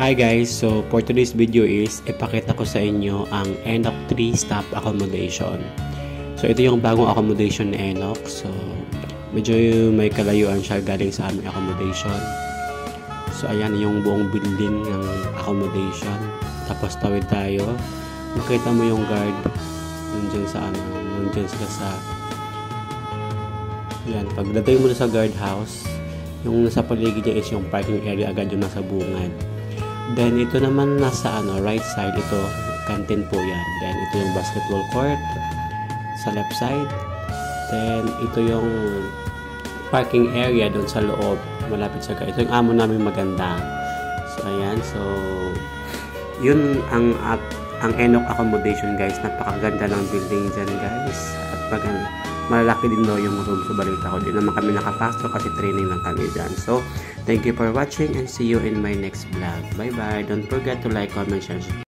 Hi guys, so for today's video is ipakita ko sa inyo ang Enoch 3 staff accommodation. So ito yung bagong accommodation ni Enoch. So medyo may kalayuan siya galing sa aming accommodation. So ayan yung buong building ng accommodation. Tapos tawid tayo. Makita mo yung guard nandiyan sa nandiyan sila sa yan, pagdating mo na sa guard house, yung nasa paligid niya is yung parking area agad yung nasa bungad. Then ito naman nasa right side, ito canteen po yan. Then ito yung basketball court sa left side. Then ito yung parking area doon sa loob malapit sa ito yung amo namin maganda. So ayan, so yun ang Enoch accommodation guys. Napakaganda ng building dyan guys. At malalaki din yung room sa balita ko. Di naman kami nakapasok kasi training lang kami dyan. So, thank you for watching and see you in my next vlog. Bye bye. Don't forget to like, comment, share.